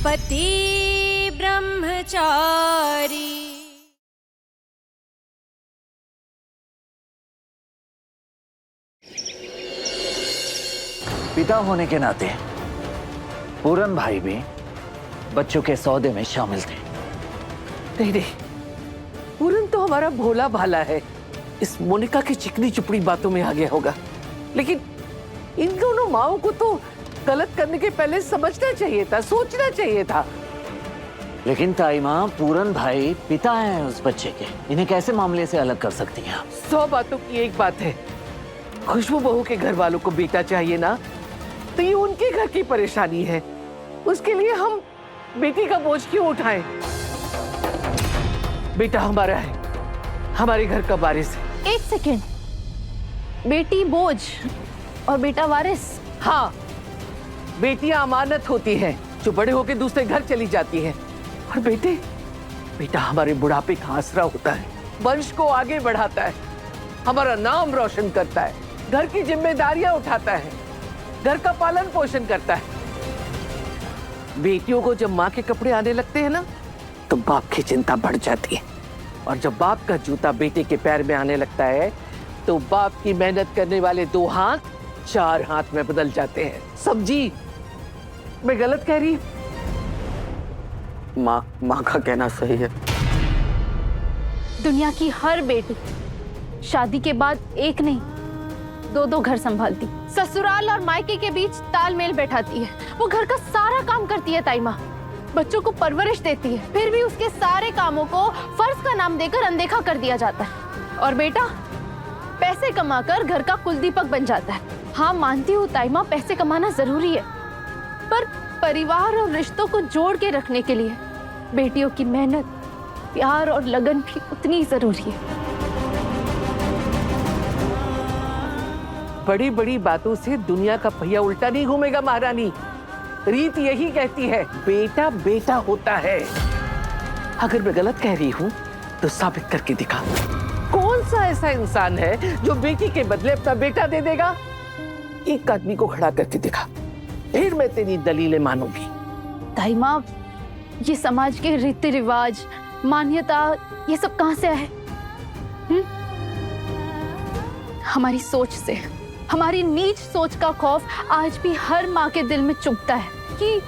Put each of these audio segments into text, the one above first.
पति ब्रह्मचारी। पिता होने के नाते पूरन भाई भी बच्चों के सौदे में शामिल थे। नहीं, पूरन तो हमारा भोला भाला है, इस मोनिका की चिकनी चुपड़ी बातों में आ गया होगा। लेकिन इन दोनों माओं को तो गलत करने के पहले समझना चाहिए था, सोचना चाहिए था। लेकिन ताई माँ, पूरन भाई पिता हैं उस बच्चे के, इन्हें कैसे मामले से अलग कर सकती हैं आप? 100 बातों की एक बात है, खुशबू बहू के घर वालों को बेटा चाहिए ना, तो ये उनके घर की परेशानी है। उसके लिए हम बेटी का बोझ क्यों उठाएं? बेटा हमारा है, हमारे घर का वारिस है। 1 सेकेंड, बेटी बोझ और बेटा वारिस? हाँ, बेटियां अमानत होती हैं जो बड़े होकर दूसरे घर चली जाती हैं, और बेटा हमारे बुढ़ापे का आसरा होता है, वंश को आगे बढ़ाता है, हमारा नाम रोशन करता है, घर की जिम्मेदारियां उठाता है, घर का पालन पोषण करता है। बेटियों को जब माँ के कपड़े आने लगते हैं ना, तो बाप की चिंता बढ़ जाती है, और जब बाप का जूता बेटे के पैर में आने लगता है, तो बाप की मेहनत करने वाले 2 हाथ 4 हाथ में बदल जाते हैं। समझी? मैं गलत कह रही? माँ का कहना सही है। दुनिया की हर बेटी शादी के बाद एक नहीं 2 घर संभालती, ससुराल और मायके के बीच तालमेल बैठाती है, वो घर का सारा काम करती है ताई माँ, बच्चों को परवरिश देती है, फिर भी उसके सारे कामों को फर्ज का नाम देकर अनदेखा कर दिया जाता है। और बेटा पैसे कमाकर घर का कुलदीपक बन जाता है। हाँ, मानती हूँ ताई माँ, पैसे कमाना जरूरी है, पर परिवार और रिश्तों को जोड़ के रखने के लिए बेटियों की मेहनत, प्यार और लगन भी उतनी जरूरी है। बड़ी बड़ी बातों से दुनिया का पहिया उल्टा नहीं घूमेगा महारानी। रीत यही कहती है, बेटा बेटा होता है। अगर मैं गलत कह रही हूँ तो साबित करके दिखा। कौन सा ऐसा इंसान है जो बेटी के बदले अपना बेटा दे देगा? एक आदमी को खड़ा करके दिखा, फिर मैं तेरी दलीलें मानूंगी। ताई माँ, ये समाज के रीति रिवाज, मान्यता, ये सब कहाँ से आए? हमारी सोच से, हमारी नीच सोच का खौफ आज भी हर माँ के दिल में चुभता है कि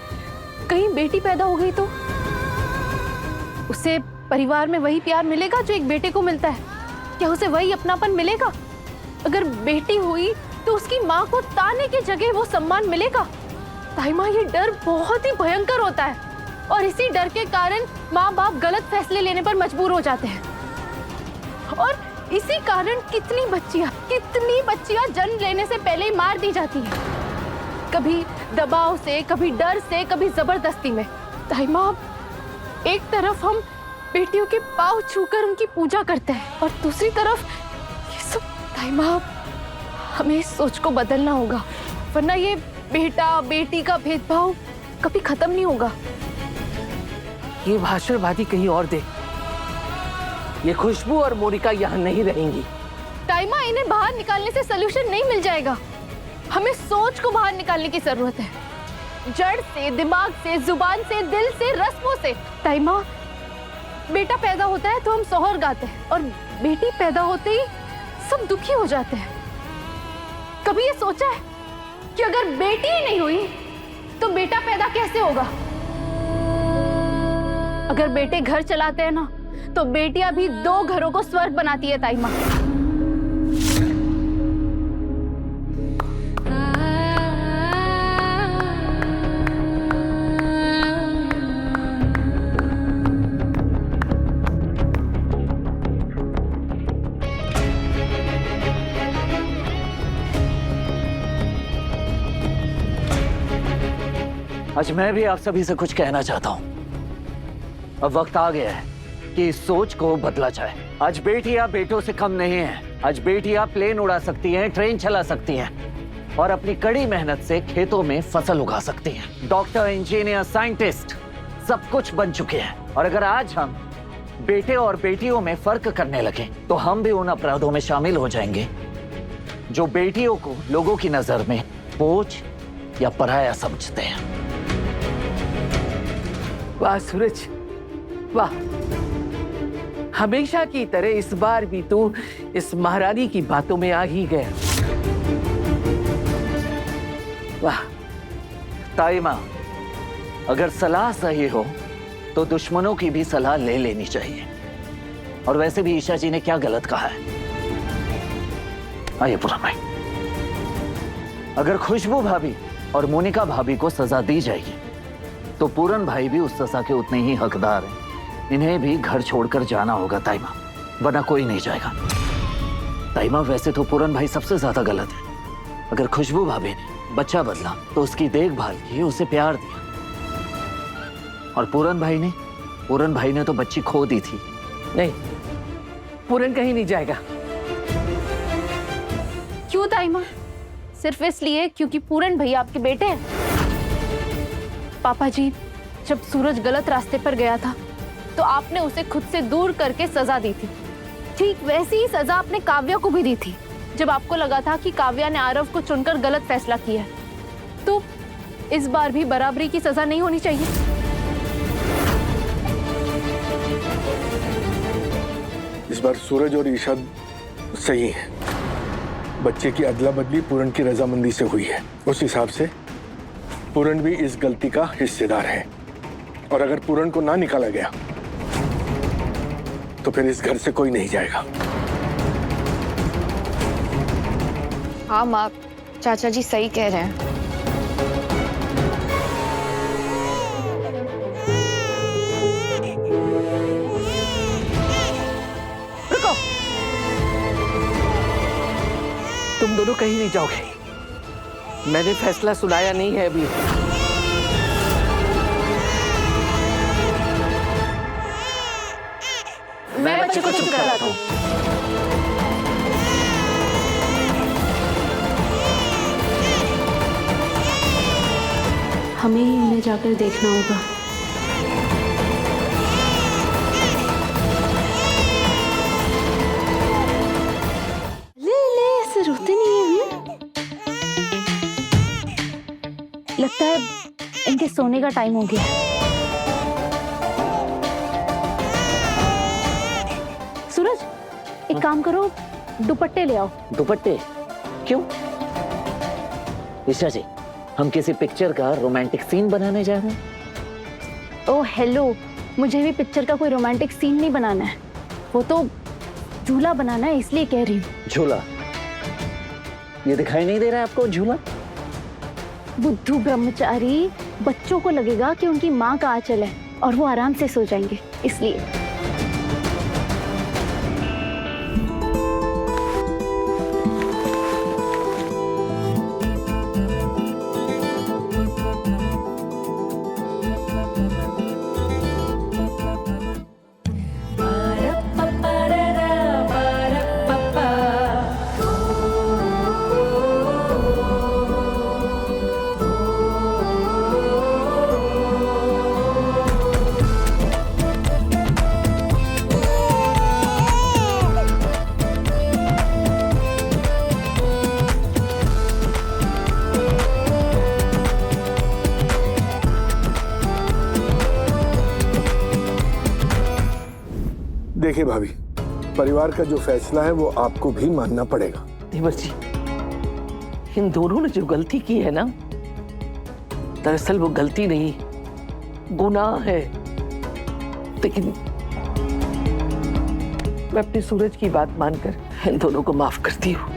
कहीं बेटी पैदा हो गई तो उसे परिवार में वही प्यार मिलेगा जो एक बेटे को मिलता है? क्या उसे वही अपनापन मिलेगा? अगर बेटी हुई तो उसकी माँ को ताने की जगह वो सम्मान मिलेगा? ताई माँ, ये डर बहुत ही भयंकर होता है, और इसी डर के कारण माँ बाप गलत फैसले लेने पर मजबूर हो जाते हैं, और इसी कारण कितनी बच्चियां जन्म लेने से पहले ही मार दी जाती हैं, कभी दबाव से, कभी डर से, कभी जबरदस्ती में। ताई माँ, एक तरफ हम बेटियों के पांव छूकर उनकी पूजा करते हैं, और दूसरी तरफ ये सब। ताई माँ, हमें इस सोच को बदलना होगा, वरना ये बेटा बेटी का भेदभाव कभी खत्म नहीं होगा। ये भाषणबाजी कहीं और दे। ये खुशबू और मोनिका यहाँ नहीं रहेंगी। ताई माँ, इन्हें बाहर निकालने से सलूशन नहीं मिल जाएगा, हमें सोच को बाहर निकालने की जरूरत है, जड़ से, दिमाग से, जुबान से, दिल से, रस्मों से। ताई माँ, बेटा पैदा होता है तो हम सोहर गाते हैं, और बेटी पैदा होते ही सब दुखी हो जाते हैं। कभी ये सोचा है कि अगर बेटी ही नहीं हुई तो बेटा पैदा कैसे होगा? अगर बेटे घर चलाते हैं ना, तो बेटियां भी 2 घरों को स्वर्ग बनाती है ताई माँ। आज मैं भी आप सभी से कुछ कहना चाहता हूं। अब वक्त आ गया है कि इस सोच को बदला जाए। आज बेटियां बेटों से कम नहीं हैं। आज बेटियां प्लेन उड़ा सकती हैं, ट्रेन चला सकती हैं, और अपनी कड़ी मेहनत से खेतों में फसल उगा सकती हैं। डॉक्टर, इंजीनियर, साइंटिस्ट सब कुछ बन चुके हैं। और अगर आज हम बेटे और बेटियों में फर्क करने लगे तो हम भी उन अपराधों में शामिल हो जाएंगे जो बेटियों को लोगों की नजर में बोझ या पराया समझते हैं। वाह सूरज, वाह। हमेशा की तरह इस बार भी तू इस महारानी की बातों में आ ही गया। वाह ताई माँ, अगर सलाह सही हो तो दुश्मनों की भी सलाह ले लेनी चाहिए। और वैसे भी ईशा जी ने क्या गलत कहा है। आइए पूरन भाई, अगर खुशबू भाभी और मोनिका भाभी को सजा दी जाएगी तो पूरन भाई भी उस सजा के उतने ही हकदार हैं। इन्हें भी घर छोड़कर जाना होगा ताई माँ, वरना कोई नहीं जाएगा। ताई माँ, वैसे तो पूरन भाई सबसे ज्यादा गलत है। अगर खुशबू भाभी ने बच्चा बदला तो उसकी देखभाल की, उसे प्यार दिया। और पूरन भाई ने तो बच्ची खो दी थी। नहीं, पूरन कहीं नहीं जाएगा। क्यों ताई माँ? सिर्फ इसलिए क्योंकि पूरन भैया आपके बेटे हैं? पापा जी, जब सूरज गलत रास्ते पर गया था तो आपने उसे खुद से दूर करके सजा दी थी। ठीक वैसी ही सजा आपने काव्या को भी दी थी जब आपको लगा था कि काव्या ने आरव को चुनकर गलत फैसला किया है। तो इस बार भी बराबरी की सजा नहीं होनी चाहिए? इस बार सूरज और ईशा सही है। बच्चे की अदला बदली पूरन की रजामंदी से हुई है। उस हिसाब से पूरन भी इस गलती का हिस्सेदार है। और अगर पूरन को ना निकाला गया तो फिर इस घर से कोई नहीं जाएगा। हाँ माँ, चाचा जी सही कह रहे हैं। रुको, तुम दोनों कहीं नहीं जाओगे। मैंने फैसला सुनाया नहीं है अभी। मैं बच्चे को चुप कराता हूँ। हमें ही इन्हें जाकर देखना होगा। ले ऐसे रोते नहीं है। लगता है इनके सोने का टाइम हो गया है। सूरज, एक काम करो, दुपट्टे ले आओ। दुपट्टे? क्यों? ईशा जी, हम किसी पिक्चर का रोमांटिक सीन बनाने जा रहे हैं। ओह हेलो, मुझे भी पिक्चर का कोई रोमांटिक सीन नहीं बनाना है। वो तो झूला बनाना है, इसलिए कह रही हूँ। झूला? ये दिखाई नहीं दे रहा है आपको झूला? बुद्धू ब्रह्मचारी, बच्चों को लगेगा कि उनकी माँ का आंचल है और वो आराम से सो जाएंगे, इसलिए। देखिए भाभी, परिवार का जो फैसला है वो आपको भी मानना पड़ेगा। देवर जी, इन दोनों ने जो गलती की है ना, दरअसल वो गलती नहीं, गुनाह है। लेकिन मैं अपनी सूरज की बात मानकर इन दोनों को माफ करती हूँ।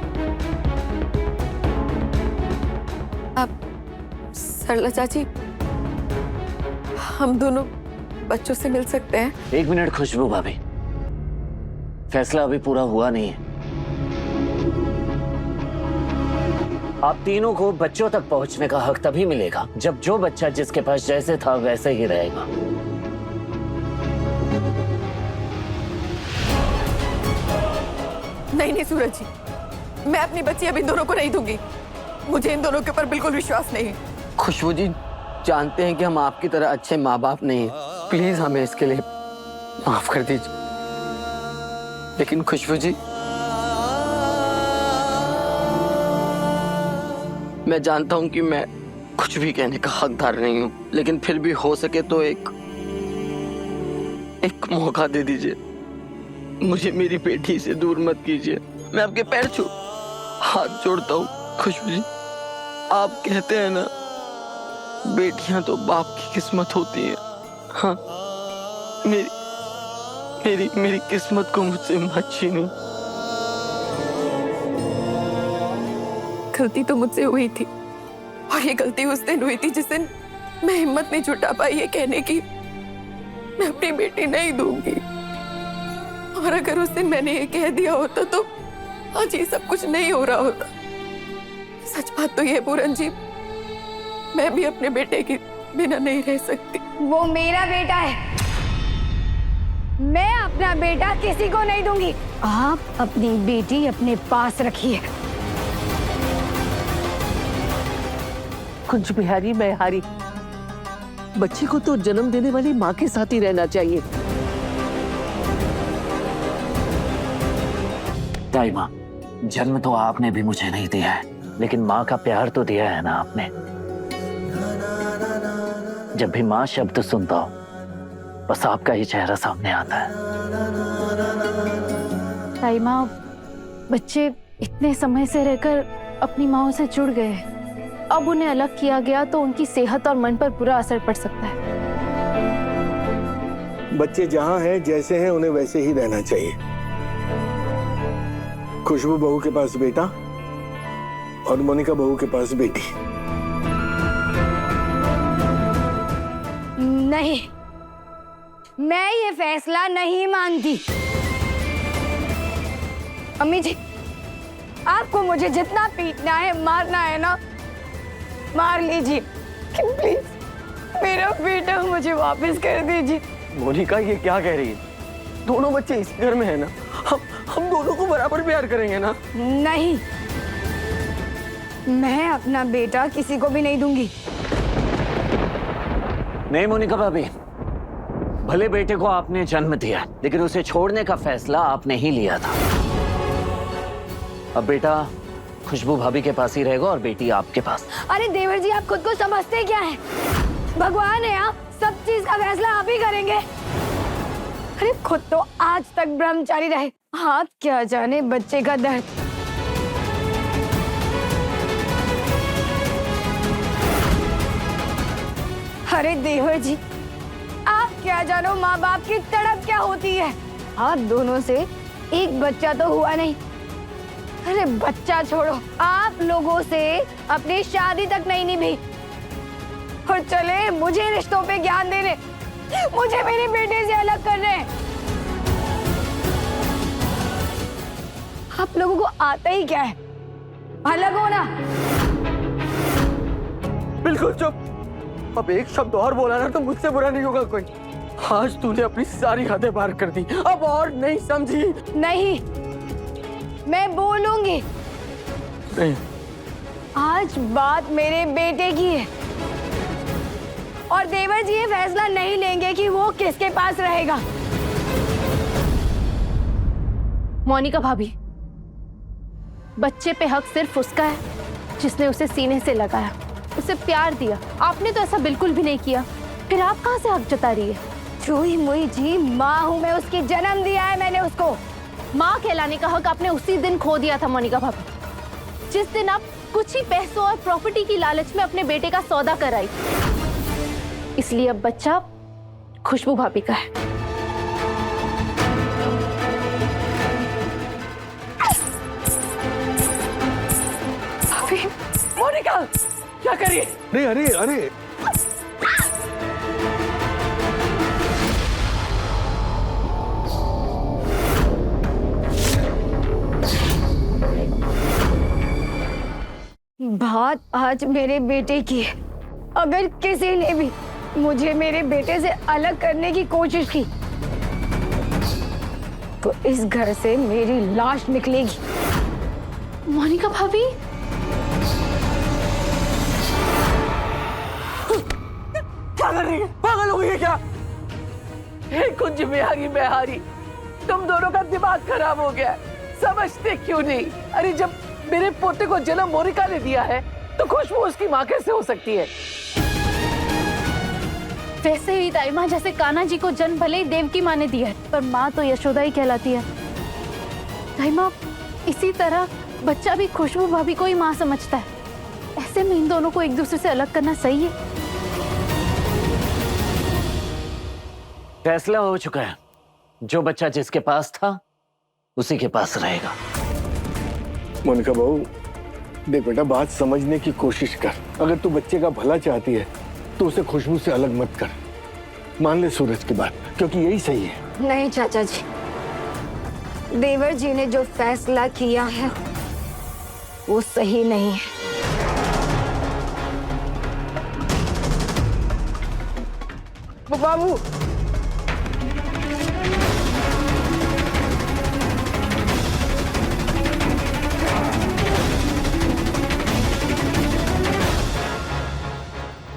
अब सरला चाची, हम दोनों बच्चों से मिल सकते हैं? एक मिनट खुशबू भाभी, फैसला अभी पूरा हुआ नहीं है। आप तीनों को बच्चों तक पहुंचने का हक तभी मिलेगा जब जो बच्चा जिसके पास जैसे था वैसे ही रहेगा। नहीं सूरज जी, मैं अपनी बच्ची अब इन दोनों को नहीं दूंगी। मुझे इन दोनों के ऊपर बिल्कुल विश्वास नहीं है। खुशबू जी, जानते हैं कि हम आपकी तरह अच्छे माँ बाप नहीं हैं। प्लीज हमें इसके लिए माफ कर दीजिए। लेकिन खुशबू जी, मैं जानता हूं कि मैं कुछ भी कहने का हकदार नहीं हूं, लेकिन फिर भी हो सके तो एक एक मौका दे दीजिए, मुझे मेरी बेटी से दूर मत कीजिए। मैं आपके पैर छू हाथ जोड़ता हूँ खुशबू जी। आप कहते हैं ना, बेटियां तो बाप की किस्मत होती है। हाँ, मेरी किस्मत को मुझसे मत छीनो। गलती तो मुझसे हुई थी, और ये गलती उस दिन हुई थी जिस दिन मैं हिम्मत नहीं जुटा पाई ये कहने की मैं अपनी बेटी नहीं दूंगी। और अगर उस दिन मैंने ये कह दिया होता तो आज ये सब कुछ नहीं हो रहा होता। सच बात तो ये पूरन जी, मैं भी अपने बेटे के बिना नहीं रह सकती। वो मेरा बेटा है, मैं अपना बेटा किसी को नहीं दूंगी। आप अपनी बेटी अपने पास रखिए। कुछ बिहारी मैं हारी, बच्ची को तो जन्म देने वाली माँ के साथ ही रहना चाहिए। ताई माँ, जन्म तो आपने भी मुझे नहीं दिया है, लेकिन माँ का प्यार तो दिया है ना आपने। जब भी माँ शब्द सुनता हूँ, बस आपका ही चेहरा सामने आता है। ताई माँ, बच्चे इतने समय से रहकर अपनी माँओं से जुड़ गए हैं। अब उन्हें अलग किया गया तो उनकी सेहत और मन पर बुरा असर पड़ सकता है। बच्चे जहां हैं, जैसे हैं, उन्हें वैसे ही रहना चाहिए। खुशबू बहू के पास बेटा और मोनिका बहू के पास बेटी। नहीं, मैं ये फैसला नहीं मानती। अम्मी जी, आपको मुझे जितना पीटना है, मारना है ना, मार लीजिए, प्लीज मेरा बेटा मुझे वापस कर दीजिए। मोनिका, ये क्या कह रही है? दोनों बच्चे इस घर में है ना, हम दोनों को बराबर प्यार करेंगे ना। नहीं, मैं अपना बेटा किसी को भी नहीं दूंगी। नहीं मोनिका भाभी, भले बेटे को आपने जन्म दिया, लेकिन उसे छोड़ने का फैसला आपने ही लिया था। अब बेटा खुशबू भाभी के पास ही रहेगा और बेटी आपके पास। अरे देवर जी, आप खुद को समझते क्या हैं? भगवान है आप, सब चीज का फैसला आप ही करेंगे। अरे खुद तो आज तक ब्रह्मचारी रहे, आप क्या जाने बच्चे का दर्द। अरे देवर जी, आप क्या जानो माँ बाप की तड़प क्या होती है। आप दोनों से एक बच्चा तो हुआ नहीं। अरे बच्चा छोड़ो, आप लोगों से अपनी शादी तक नहीं निभी और चले मुझे रिश्तों पे ज्ञान देने, मुझे मेरे बेटे से अलग करने। आप लोगों को आता ही क्या है, अलग होना। बिल्कुल चुप। अब एक शब्द और बोला ना तो मुझसे बुरा नहीं होगा कोई। आज तूने अपनी सारी हदें पार कर दी, अब और नहीं समझी? नहीं, मैं बोलूंगी। नहीं। आज बात मेरे बेटे की है और देवर जी ये फैसला नहीं लेंगे कि वो किसके पास रहेगा। मोनिका भाभी, बच्चे पे हक सिर्फ उसका है जिसने उसे सीने से लगाया, उसे प्यार दिया। आपने तो ऐसा बिल्कुल भी नहीं किया, फिर आप कहाँ से हक जता रही है? चूही मुई जी माँ हूँ मैं, उसकी जन्म दिया है मैंने उसको। माँ कहलाने का हक आपने उसी दिन खो दिया था मोनिका भाभी, जिस दिन आप कुछ ही पैसों और प्रॉपर्टी की लालच में अपने बेटे का सौदा कराई। इसलिए अब बच्चा खुशबू भाभी का है। मोनिका, क्या कर रही है? अरे अरे अरे, बात आज मेरे बेटे की है। अगर किसी ने भी मुझे मेरे बेटे से अलग करने की कोशिश की तो इस घर से मेरी लाश निकलेगी। मोनिका भाभी, क्या कर रही है? पागल हो गई है क्या? हे कुंज बिहारी बिहारी, तुम दोनों का दिमाग खराब हो गया है। समझते क्यों नहीं? अरे जब मेरे पोते को जन्म मोनिका ने दिया है तो खुशबू उसकी माँ कैसे हो सकती है? वैसे ही दाई माँ, जैसे कान्हा जी को जन्म भले ही देवकी माँ ने दिया है, पर माँ तो यशोदा ही कहलाती है। दाई माँ, इसी तरह बच्चा भी खुशबू भाभी को ही माँ समझता है। ऐसे में इन दोनों को एक दूसरे से अलग करना सही है? फैसला हो चुका है, जो बच्चा जिसके पास था उसी के पास रहेगा। मोनिका बहू, देख बेटा, बात समझने की कोशिश कर। अगर तू बच्चे का भला चाहती है तो उसे खुशबू से अलग मत कर। मान ले सूरज की बात, क्योंकि यही सही है। नहीं चाचा जी, देवर जी ने जो फैसला किया है वो सही नहीं है। बाबू,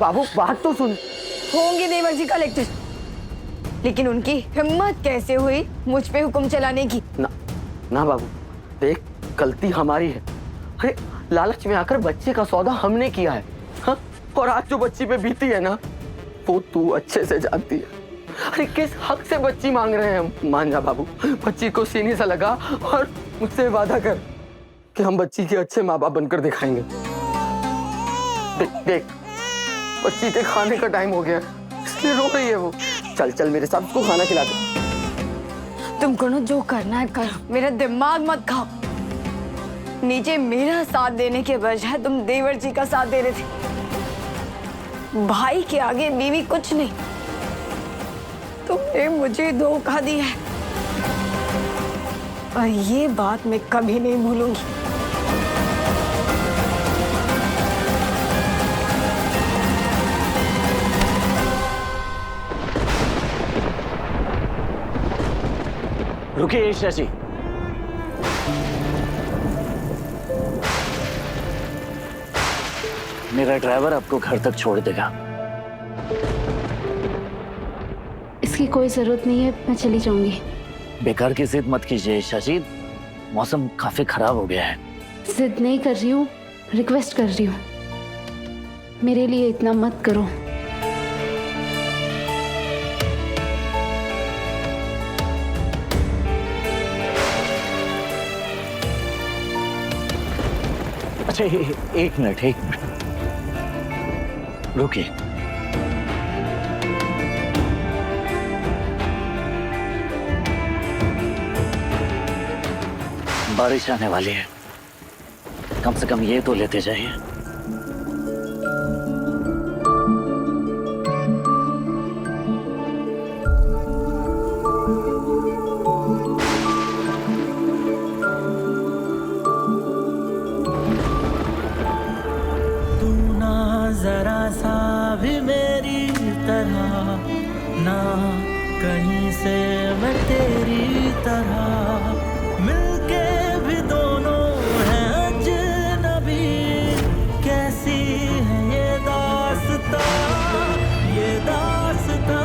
बाबू बात तो सुन। होंगे देवर जी कलेक्टर, लेकिन उनकी हिम्मत कैसे हुई मुझ पे हुक्म चलाने की? ना ना बाबू, देख गलती हमारी है। अरे लालच में आकर बच्चे का सौदा हमने किया है, हाँ? और आज जो बच्ची पे बीती है ना, वो तू अच्छे से जानती है। अरे किस हक से बच्ची मांग रहे हैं हम? मान जा बाबू, बच्ची को सीने से लगा और मुझसे वादा कर कि हम बच्ची के अच्छे माँ बाप बनकर दिखाएंगे। देख देख, बच्ची के खाने का टाइम हो गया, इसलिए रो रही है वो। चल चल मेरे साथ, उसको खाना खिला दे। तुमको ना जो करना है करो, मेरा दिमाग मत खाओ। नीचे मेरा साथ देने के बजाय तुम देवर जी का साथ दे रहे थे। भाई के आगे बीवी कुछ नहीं। तुमने मुझे धोखा दिया है और ये बात मैं कभी नहीं भूलूंगी। रुकिए ईशा जी, मेरा ड्राइवर आपको घर तक छोड़ देगा। इसकी कोई जरूरत नहीं है, मैं चली जाऊंगी। बेकार की जिद मत कीजिए ईशा जी, मौसम काफी खराब हो गया है। जिद नहीं कर रही हूँ, रिक्वेस्ट कर रही हूँ, मेरे लिए इतना मत करो। अच्छा एक मिनट रुकिए। बारिश आने वाली है, कम से कम ये तो लेते जाइए। जरा सा भी मेरी तरह ना, कहीं से मैं तेरी तरह, मिलके भी दोनों हैं अजनबी। कैसी है ये दास्तां, ये दास्तां।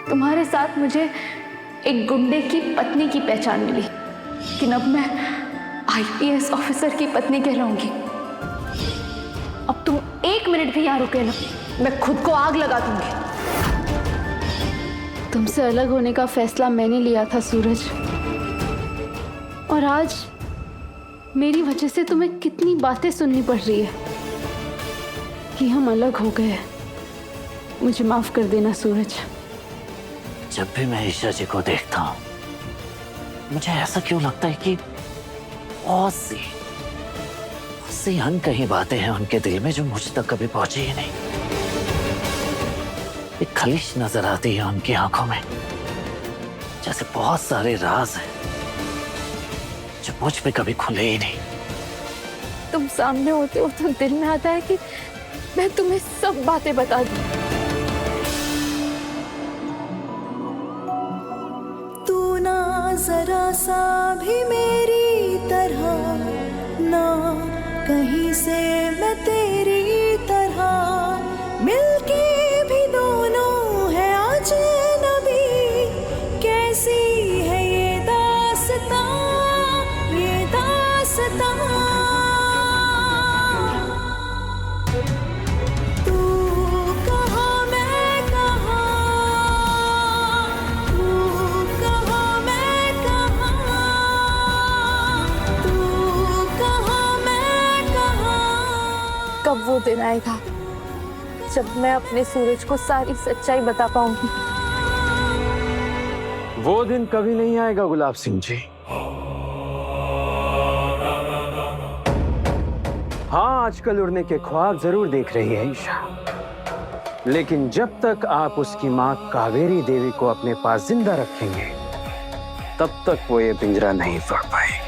तुम्हारे साथ मुझे एक गुंडे की पत्नी की पहचान मिली, लेकिन अब मैं आईपीएस ऑफिसर की पत्नी कहलाऊंगी। अब तुम एक मिनट भी यहाँ रुके ना, मैं खुद को आग लगा दूंगी। तुमसे अलग होने का फैसला मैंने लिया था सूरज, और आज मेरी वजह से तुम्हें कितनी बातें सुननी पड़ रही है कि हम अलग हो गए। मुझे माफ कर देना सूरज, जब भी मैं ईशा जी को देखता हूँ मुझे ऐसा क्यों लगता है कि बहुत सी अनकही बातें हैं उनके दिल में जो मुझ तक कभी पहुंची ही नहीं। एक खलिश नजर आती है उनकी आंखों में, जैसे बहुत सारे राज हैं जो मुझ पे कभी खुले ही नहीं। तुम सामने होते हो तो दिल में आता है कि मैं तुम्हें सब बातें बता दूं। तू ना जरा सा भी मेरी तरह, ना कहीं से मैं तेरी तरह, मिलके भी दोनों है आज नबी। कैसी है ये दास्तां, ये दास्तां। तू कहाँ मैं कहाँ, तू कहाँ मैं कहाँ, तू कहाँ मैं कहाँ। कब वो दिन आएगा जब मैं अपने सूरज को सारी सच्चाई बता पाऊंगी? वो दिन कभी नहीं आएगा गुलाब सिंह जी। हाँ, आजकल उड़ने के ख्वाब जरूर देख रही है ईशा, लेकिन जब तक आप उसकी माँ कावेरी देवी को अपने पास जिंदा रखेंगे तब तक वो ये पिंजरा नहीं तोड़ पाएगी।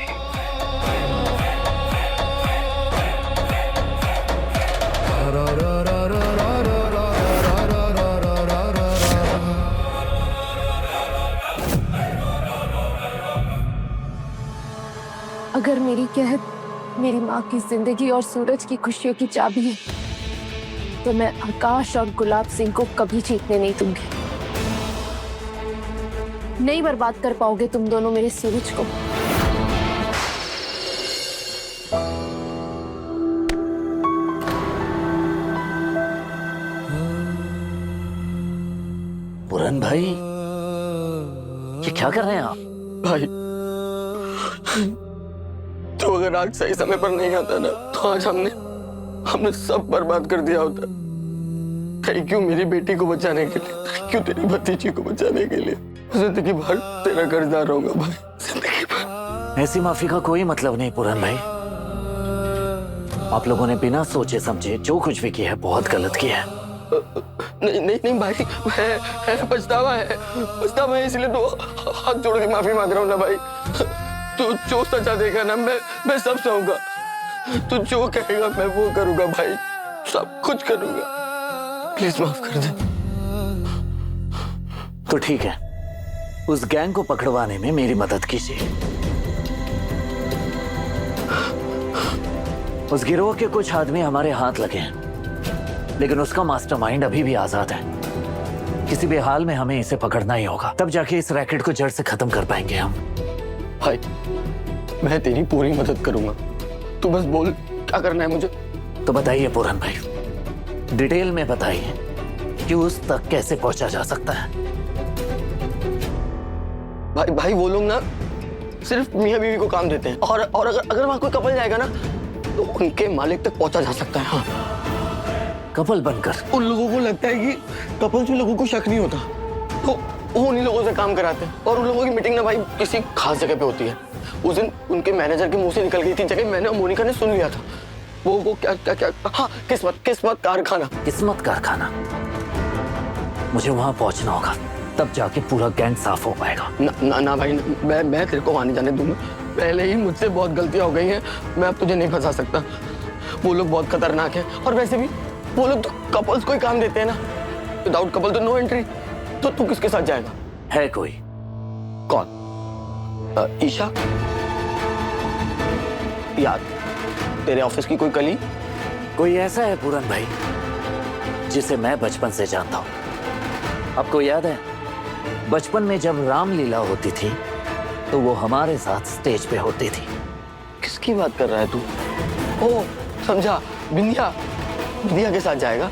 अगर मेरी कहत मेरी माँ की जिंदगी और सूरज की खुशियों की चाबी है तो मैं आकाश और गुलाब सिंह को कभी जीतने नहीं दूंगी। नहीं बर्बाद कर पाओगे तुम दोनों मेरे सूरज को। पूरन भाई, ये क्या कर रहे हैं आप? भाई तो अगर आज सही समय पर नहीं आता ना तो आज हमने सब बर्बाद कर दिया होता। थैंक यू मेरी बेटी को बचाने के लिए, थैंक यू तेरी भतीजी को बचाने के लिए। जिंदगी भर तेरा कर्जदार रहूंगा भाई, जिंदगी भर। ऐसी माफी का कोई मतलब नहीं पूरन भाई। आप लोगों ने बिना सोचे समझे जो कुछ भी किया है बहुत गलत किया है। नहीं नहीं नहीं भाई, है पछतावा है, इसलिए तो हाथ जोड़ के माफी मांग रहा हूँ ना भाई। तू जो सजा देगा ना मैं सब सहूंगा। तू जो कहेगा मैं वो करूंगा भाई, सब कुछ करूंगा। प्लीज माफ कर दे। तो ठीक है, उस गैंग को पकड़वाने में मेरी मदद कीजिए। उस गिरोह के कुछ आदमी हमारे हाथ लगे हैं, लेकिन उसका मास्टरमाइंड अभी भी आजाद है। किसी भी हाल में हमें इसे पकड़ना ही होगा, तब जाके इस रैकेट को जड़ से खत्म कर पाएंगे हम। भाई मैं तेरी पूरी मदद करूंगा, तू बस बोल क्या करना है मुझे। तो बताइए पूरन भाई, डिटेल में बताइए कि उस तक कैसे पहुंचा जा सकता है। भाई वो लोग ना सिर्फ मियां बीवी को काम देते हैं, और अगर वहां कोई कपल जाएगा ना तो उनके मालिक तक पहुंचा जा सकता है। हाँ, कपल बनकर उन लोगों को लगता है कि कपल्स में लोगों को शक नहीं होता, तो वो उन्हीं लोगों से काम कराते हैं। और उन लोगों की मीटिंग ना भाई किसी खास जगह पे होती है। उस दिन उनके मैनेजर के मुंह से निकल गई थी जगह, मैंने और मोनिका ने सुन लिया था। वो क्या हाँ, किस्मत कारखाना। किस्मत कारखाना। मुझे वहां पहुंचना होगा, तब जाके पूरा गैंग साफ हो पाएगा। ना भाई, मैं तेरे को आने जाने दूंगा। पहले ही मुझसे बहुत गलतियां हो गई हैं, मैं अब तुझे नहीं फंसा सकता। वो लोग बहुत खतरनाक हैं, और वैसे भी वो लोग तो कपल्स को ही काम देते हैं ना। विदाउट कपल तो नो एंट्री। तो तू किसके साथ जाएगा? है कोई? कौन? ईशा या तेरे ऑफिस की कोई कली? कोई ऐसा है पूरन भाई जिसे मैं बचपन से जानता हूं। आपको याद है बचपन में जब रामलीला होती थी तो वो हमारे साथ स्टेज पे होती थी। किसकी बात कर रहा है तू? ओ समझा, बिंदिया के साथ जाएगा।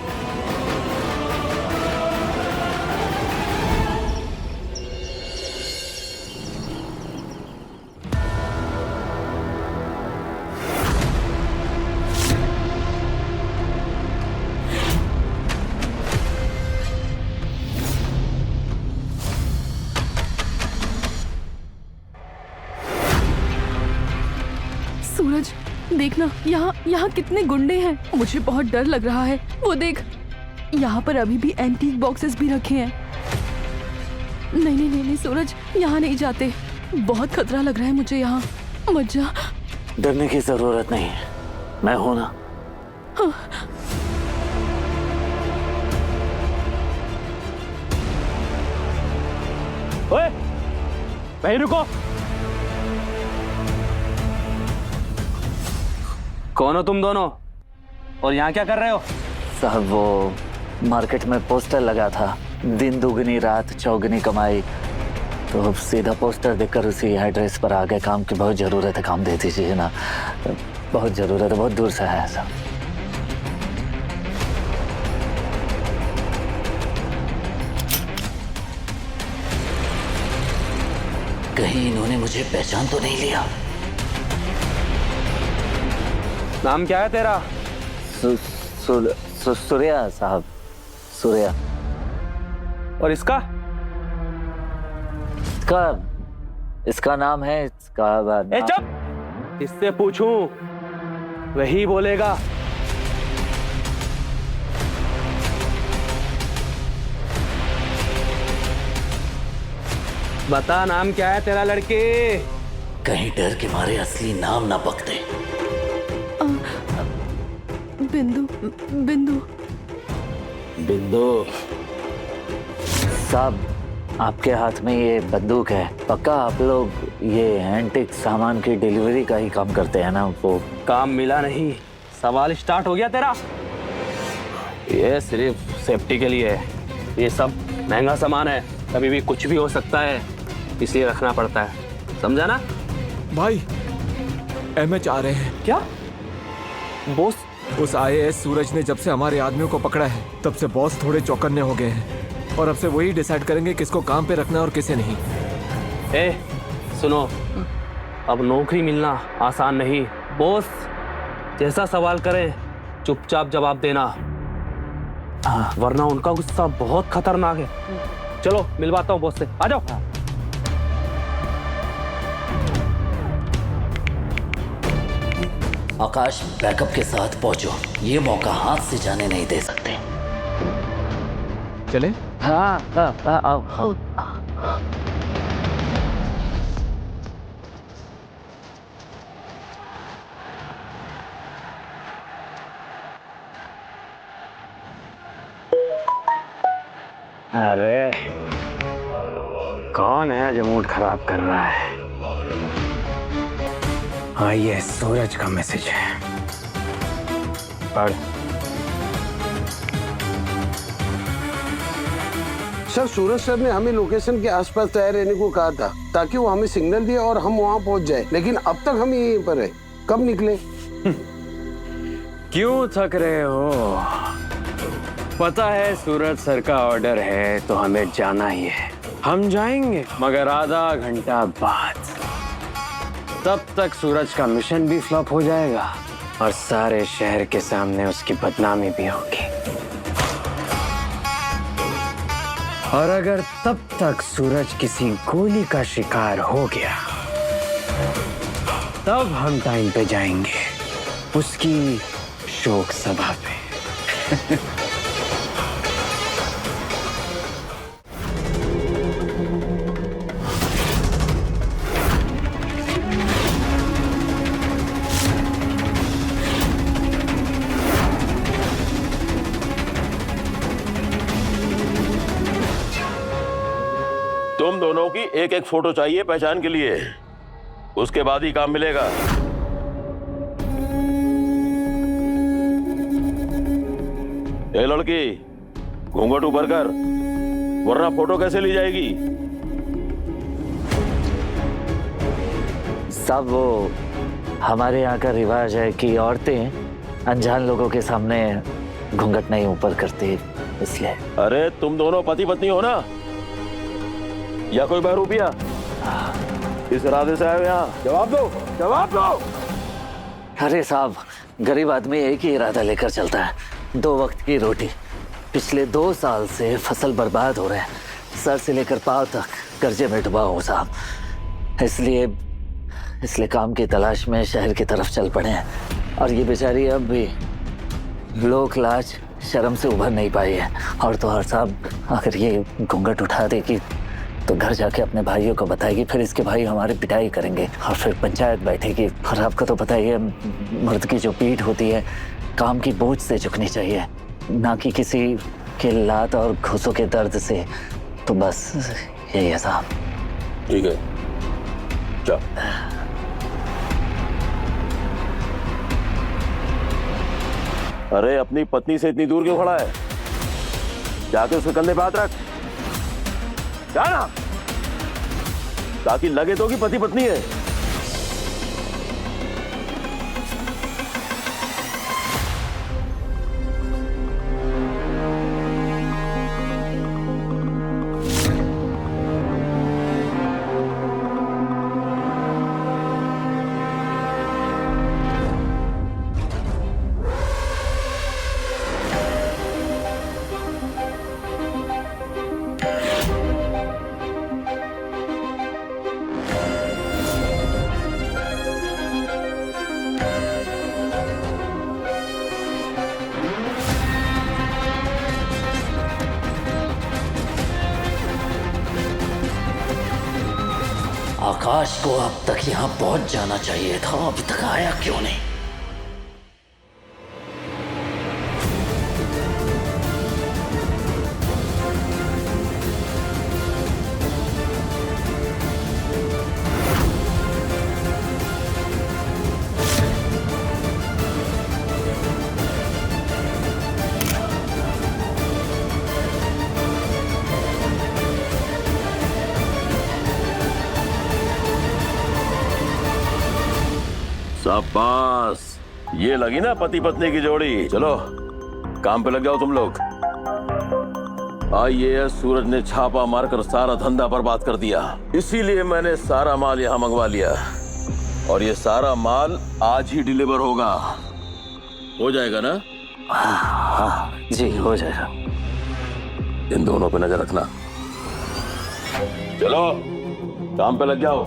देखना यहाँ यहाँ कितने गुंडे हैं। मुझे बहुत डर लग रहा है। वो देख, यहाँ पर अभी भी एंटीक बॉक्सेस भी रखे हैं। नहीं नहीं नहीं नहीं सूरज, यहाँ नहीं जाते। बहुत खतरा लग रहा है मुझे यहाँ। मत जा। डरने की जरूरत नहीं है, मैं हूं ना। ओए, वहीं रुको। कौन हो तुम दोनों और यहाँ क्या कर रहे हो? साहब वो मार्केट में पोस्टर लगा था, दिन दुगनी रात चौगनी कमाई। तो अब सीधा पोस्टर देखकर उसी एड्रेस पर आ गए। काम की बहुत ज़रूरत है, काम दे दीजिए ना, बहुत ज़रूरत है, बहुत दूर से है साहब। कहीं इन्होंने मुझे पहचान तो नहीं लिया? नाम क्या है तेरा? सूर्या साहब, सूर्या। और इसका? इसका नाम है, इसका ए चुप! इससे पूछूं वही बोलेगा। बता नाम क्या है तेरा लड़के? कहीं डर के मारे असली नाम ना पकड़े। बिंदु बिंदु बिंदु साहब, आपके हाथ में ये बंदूक है, पक्का आप लोग ये एंटिक सामान की डिलीवरी का ही काम करते हैं ना? वो काम मिला नहीं, सवाल स्टार्ट हो गया तेरा। ये सिर्फ सेफ्टी के लिए है, ये सब महंगा सामान है, कभी भी कुछ भी हो सकता है, इसलिए रखना पड़ता है, समझा ना? भाई एमएच आ रहे हैं। क्या बॉस? उस आईएएस सूरज ने जब से हमारे आदमियों को पकड़ा है तब से बॉस थोड़े चौकन्ने हो गए हैं और अब से वही डिसाइड करेंगे किसको काम पे रखना और किसे नहीं। ए सुनो, अब नौकरी मिलना आसान नहीं। बॉस जैसा सवाल करें चुपचाप जवाब देना, वरना उनका गुस्सा बहुत खतरनाक है। चलो मिलवाता हूँ बॉस से, आ जाओ। आकाश बैकअप के साथ पहुंचो, ये मौका हाथ से जाने नहीं दे सकते। चले? हाँ आओ। अरे कौन है जो मूड खराब कर रहा है? हाँ ये सूरज का मैसेज है, पढ़। सर सूरज सर ने हमें लोकेशन के आसपास तैयार रहने को कहा था ताकि वो हमें सिग्नल दिए और हम वहां पहुंच जाए, लेकिन अब तक हम यहीं पर है। कब निकले? क्यों थक रहे हो? पता है सूरज सर का ऑर्डर है तो हमें जाना ही है। हम जाएंगे मगर आधा घंटा बाद। तब तक सूरज का मिशन भी फ्लॉप हो जाएगा और सारे शहर के सामने उसकी बदनामी भी होगी। और अगर तब तक सूरज किसी गोली का शिकार हो गया तब हम टाइम पे जाएंगे उसकी शोक सभा पे। तुम दोनों की एक एक फोटो चाहिए पहचान के लिए, उसके बाद ही काम मिलेगा। ए लड़की, घूंघट ऊपर कर, वरना फोटो कैसे ली जाएगी? सब वो हमारे यहाँ का रिवाज है कि औरतें अनजान लोगों के सामने घूंघट नहीं ऊपर करती, इसलिए। अरे तुम दोनों पति पत्नी हो ना, या कोई बहरूपिया? इस इरादे से आए हो यहाँ? जवाब दो, जवाब दो। अरे साहब, गरीब आदमी एक ही इरादा लेकर चलता है, 2 वक्त की रोटी। पिछले 2 साल से फसल बर्बाद हो रहे हैं, सर से लेकर पांव तक कर्जे में डूबा हूँ साहब, इसलिए इसलिए काम की तलाश में शहर की तरफ चल पड़े हैं। और ये बेचारी अब भी लोक लाज शर्म से उभर नहीं पाई है। और तो और साहब, अगर ये घूंघट उठा देगी तो घर जाके अपने भाइयों को बताएगी, फिर इसके भाई हमारी पिटाई करेंगे और फिर पंचायत बैठेगी। और आपको तो पता ही है, मर्द की जो पीठ होती है काम की बोझ से झुकनी चाहिए, ना कि किसी के लात और घुसों के दर्द से। तो बस यही है साहब। ठीक है, चल। अरे अपनी पत्नी से इतनी दूर क्यों खड़ा है? जाके उसके कंधे पे हाथ रख, जाना, ताकि लगे तो कि पति पत्नी है। आकाश को अब तक यहाँ पहुंच जाना चाहिए था, अभी तक आया क्यों नहीं? शाबाश, ये लगी ना पति पत्नी की जोड़ी। चलो काम पे लग जाओ तुम लोग। आईएएस सूरज ने छापा मारकर सारा धंधा बर्बाद कर दिया, इसीलिए मैंने सारा माल यहाँ मंगवा लिया और ये सारा माल आज ही डिलीवर होगा। हो जाएगा ना? हाँ जी, हो जाएगा। इन दोनों पे नजर रखना। चलो काम पे लग जाओ।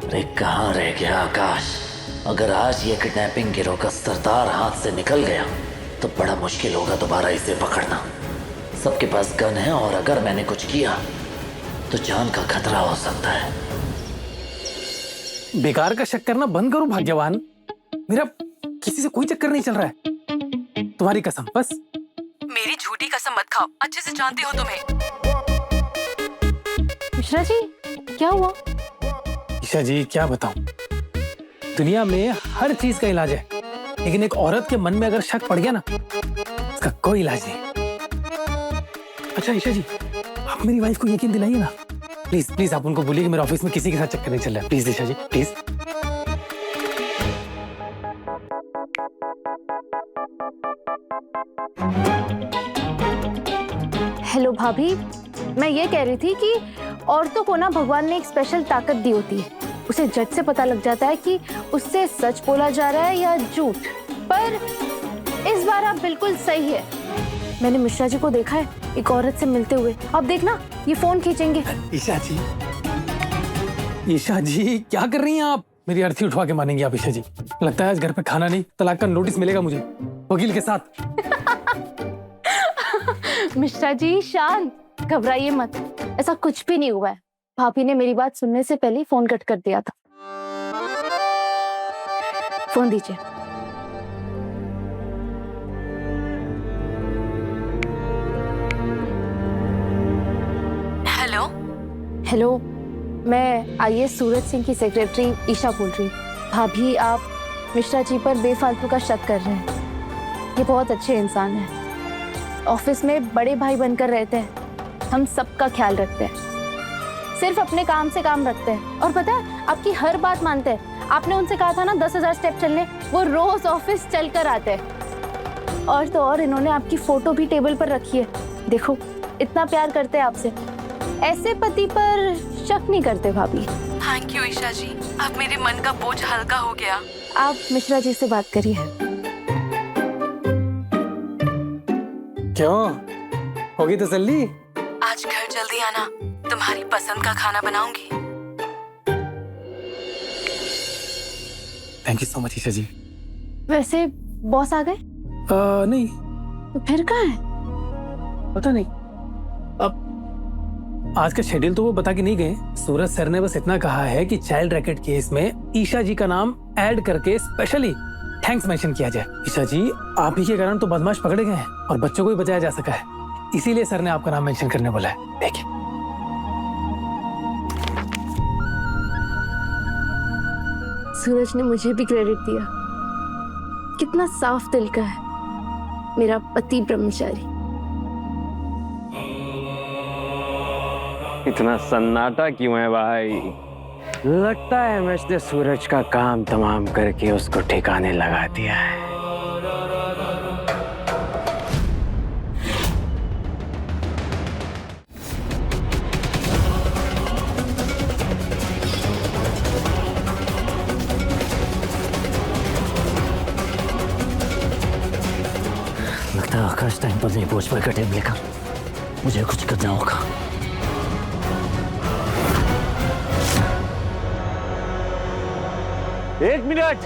अरे कहाँ रह गया आकाश? अगर आज ये किडनैपिंग गिरोह का सरदार हाथ से निकल गया तो बड़ा मुश्किल होगा दोबारा इसे पकड़ना। सबके पास गन है और अगर मैंने कुछ किया तो जान का खतरा हो सकता है। बेकार का शक करना बंद करो भाग्यवान। मेरा किसी से कोई चक्कर नहीं चल रहा है, तुम्हारी कसम। बस मेरी झूठी कसम मत खाओ, अच्छे से जानती हो तुम्हें। मिश्रा जी, क्या हुआ? ईशा जी क्या बताऊं, दुनिया में हर चीज का इलाज है, लेकिन एक औरत के मन में अगर शक पड़ गया ना, उसका कोई इलाज नहीं। अच्छा ईशा जी, आप मेरी वाइफ को यकीन दिलाइए ना, प्लीज प्लीज। आप उनको बोलिए कि मेरे ऑफिस में किसी के साथ चक्कर नहीं चल रहा है। Please Isha ji, please. Hello भाभी, मैं ये कह रही थी कि औरतों को ना भगवान ने एक स्पेशल ताकत दी होती है। उसे झट से पता लग जाता है कि उससे सच बोला जा रहा है या झूठ। पर इस बार आप बिल्कुल सही है। मैंने मिश्रा जी को देखा है एक औरत से मिलते हुए। अब देखना ये फोन खींचेंगे। ईशा जी, ईशा जी क्या कर रही हैं आप? मेरी अर्थी उठवा के मानेंगी आप ईशा जी। लगता है आज घर पे खाना नहीं, तलाक का नोटिस मिलेगा मुझे वकील के साथ। मिश्रा जी शांत, घबराइए मत, ऐसा कुछ भी नहीं हुआ है। भाभी ने मेरी बात सुनने से पहले फोन कट कर दिया था। फोन दीजिए। हेलो हेलो, मैं आईएएस सूरज सिंह की सेक्रेटरी ईशा बोल रही हूँ। भाभी, आप मिश्रा जी पर बेफालतू का शक कर रहे हैं। ये बहुत अच्छे इंसान हैं, ऑफिस में बड़े भाई बनकर रहते हैं, हम सबका ख्याल रखते हैं, सिर्फ अपने काम से काम रखते हैं। और पता है, आपकी हर बात मानते हैं। आपने उनसे कहा था ना 10,000 स्टेप चलने, वो रोज ऑफिस चलकर आते हैं। और तो और इन्होंने आपकी फोटो भी टेबल पर रखी है। देखो, इतना प्यार करते हैं आपसे। ऐसे पति पर शक नहीं करते भाभी। थैंक यू ईशा जी, अब मेरे मन का बोझ हल्का हो गया। आप मिश्रा जी से बात करिए। क्यों, होगी तसल्ली? आज घर जल्दी आना, तुम्हारी पसंद का खाना बनाऊंगी। Thank you so much Isha ji. वैसे बॉस आ गए? नहीं, तो फिर कहाँ है? पता नहीं। अब आज का शेड्यूल तो वो बता के नहीं गए। सूरज सर ने बस इतना कहा है कि चाइल्ड रैकेट केस में ईशा जी का नाम ऐड करके स्पेशली थैंक्स मेंशन किया जाए। ईशा जी, आप ही के कारण तो बदमाश पकड़े गए हैं और बच्चों को भी बचाया जा सका है, इसीलिए सर ने आपका नाम मेंशन करने बोला है। देखिए, सूरज ने मुझे भी क्रेडिट दिया। कितना साफ दिल का है मेरा पति ब्रह्मचारी। इतना सन्नाटा क्यों है भाई? लगता है एमएच ने सूरज का काम तमाम करके उसको ठिकाने लगा दिया है। लगता है आकाश टाइम पर नहीं पहुंच पाएगा टेम लेकर। मुझे कुछ करना होगा। एक मिनट,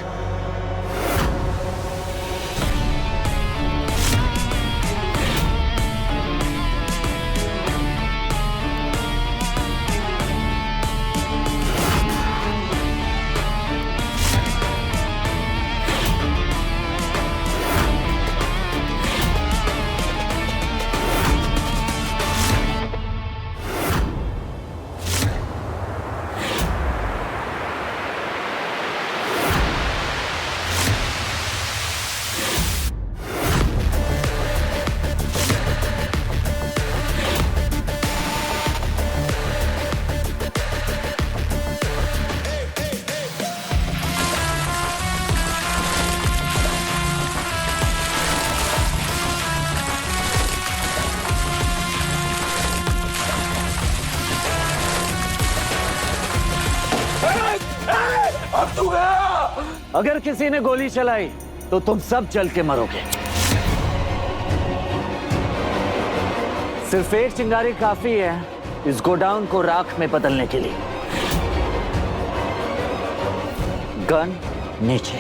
अगर किसी ने गोली चलाई तो तुम सब जल के मरोगे। सिर्फ एक चिंगारी काफी है इस गोडाउन को राख में बदलने के लिए। गन नीचे।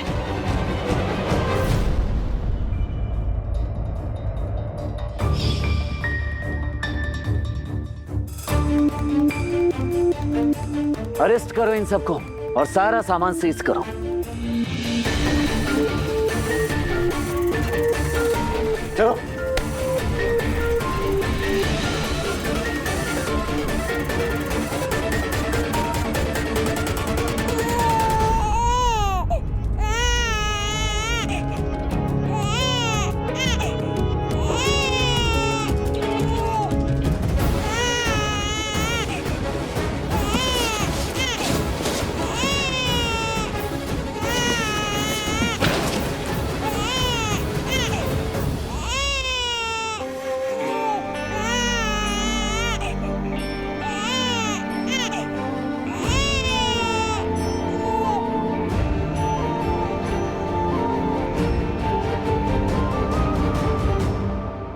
अरेस्ट करो इन सबको और सारा सामान सीज करो। चलो।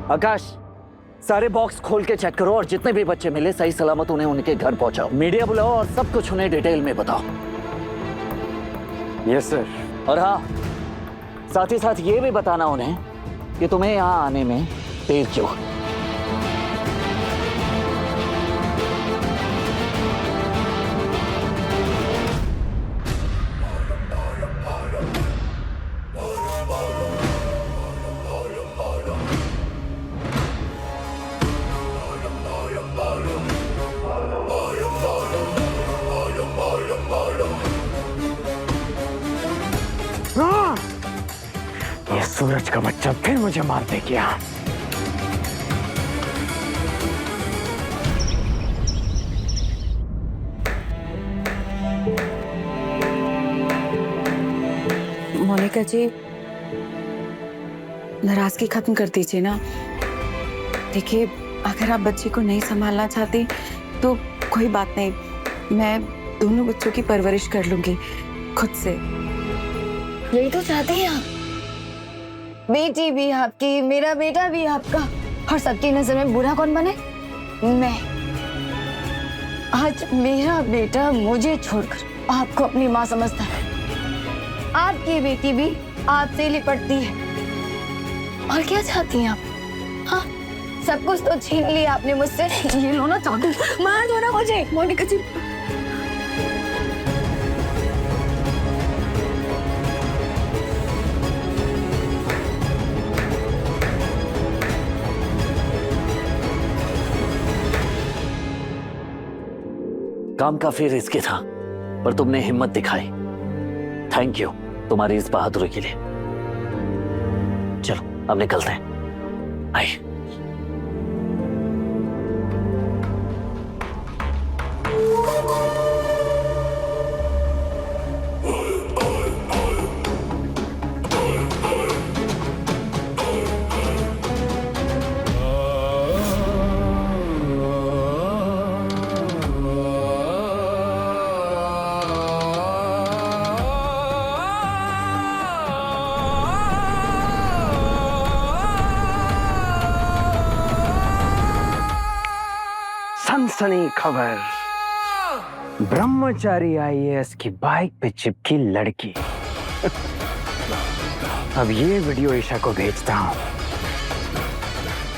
आकाश, सारे बॉक्स खोल के चेक करो और जितने भी बच्चे मिले सही सलामत उन्हें उनके घर पहुंचाओ। मीडिया बुलाओ और सब कुछ उन्हें डिटेल में बताओ। Yes sir. और हाँ, साथ ही साथ ये भी बताना उन्हें कि तुम्हें यहाँ आने में देर क्यों। ये सूरज का बच्चा फिर मुझे मारने गया। मोनिका जी, नाराजगी खत्म कर दीजिए ना। देखिए, अगर आप बच्चे को नहीं संभालना चाहती तो कोई बात नहीं, मैं दोनों बच्चों की परवरिश कर लूंगी खुद से। यही तो चाहते हैं आप। बेटी भी आपकी, मेरा बेटा भी आपका, और सबकी नजर में बुरा कौन बने? मैं। आज मेरा बेटा मुझे छोड़कर आपको अपनी माँ समझता है। आपकी बेटी भी आपसे लिपटती है। और क्या चाहती हैं आप? हाँ, सब कुछ तो छीन लिया आपने मुझसे। ये लो ना चाकू, मार दो ना मुझे। मोनिका जी, काम काफी रिस्की था, पर तुमने हिम्मत दिखाई। थैंक यू तुम्हारी इस बहादुरी के लिए। चलो अब निकलते हैं। आइए। सनसनी खबर, ब्रह्मचारी आईएएस की बाइक पे चिपकी लड़की। अब ये वीडियो ईशा को भेजता हूं।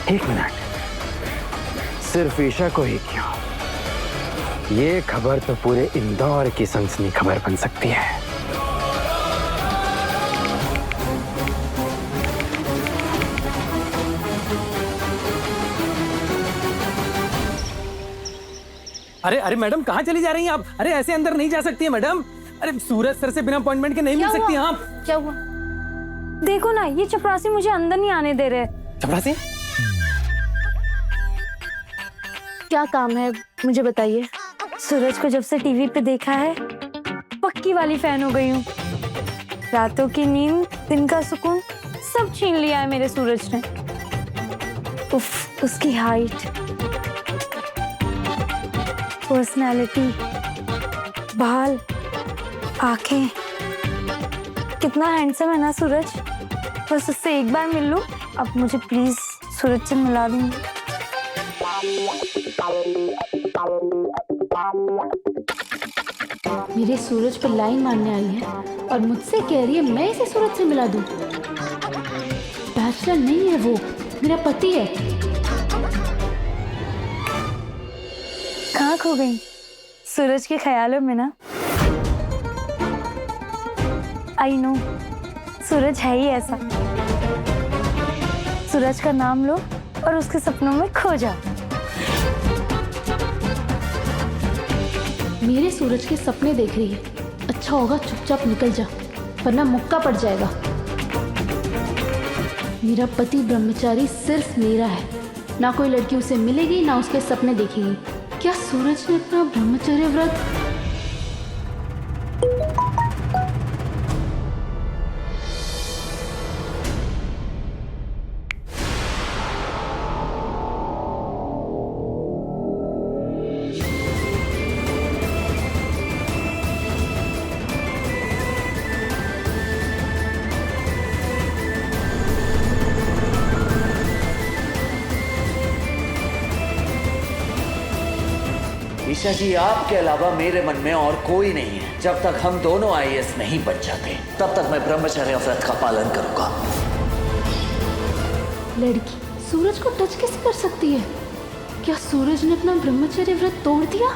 1 मिनट, सिर्फ ईशा को ही क्यों, ये खबर तो पूरे इंदौर की सनसनी खबर बन सकती है। अरे अरे मैडम, कहाँ चली जा रही हैं आप? अरे ऐसे अंदर नहीं जा सकती है मैडम। अरे सूरज सर से बिना अपॉइंटमेंट के नहीं मिल सकती हैं आप। क्या हुआ? देखो ना, ये चपरासी मुझे अंदर नहीं आने दे रहे। चपरासी? क्या काम है मुझे बताइए। सूरज को जब से टीवी पे देखा है, पक्की वाली फैन हो गई हूँ। रातों की नींद, दिन का सुकून सब छीन लिया है मेरे सूरज ने। उफ, उसकी हाइट, पर्सनालिटी, बाल, आंखें, कितना हैंडसम है ना सूरज। बस उससे एक बार मिल लूं। अब मुझे प्लीज सूरज से मिला दूंगी। मेरे सूरज पर लाइन मारने आई है और मुझसे कह रही है मैं इसे सूरज से मिला दूं। बैचलर नहीं है वो, मेरा पति है। कहाँ खो गई? सूरज के ख्यालों में ना। आई नो, सूरज है ही ऐसा। सूरज का नाम लो और उसके सपनों में खो जाओ। मेरे सूरज के सपने देख रही है। अच्छा होगा चुपचाप निकल जा, वरना मुक्का पड़ जाएगा। मेरा पति ब्रह्मचारी सिर्फ मेरा है, ना कोई लड़की उसे मिलेगी ना उसके सपने देखेगी। क्या सूरज ने अपना ब्रह्मचर्य व्रत? ईशा जी, आपके अलावा मेरे मन में और कोई नहीं है। जब तक हम दोनों आईएएस नहीं बन जाते, तब तक मैं ब्रह्मचर्य व्रत का पालन करूंगा। लड़की सूरज को टच कैसे कर सकती है? क्या सूरज ने अपना ब्रह्मचर्य व्रत तोड़ दिया?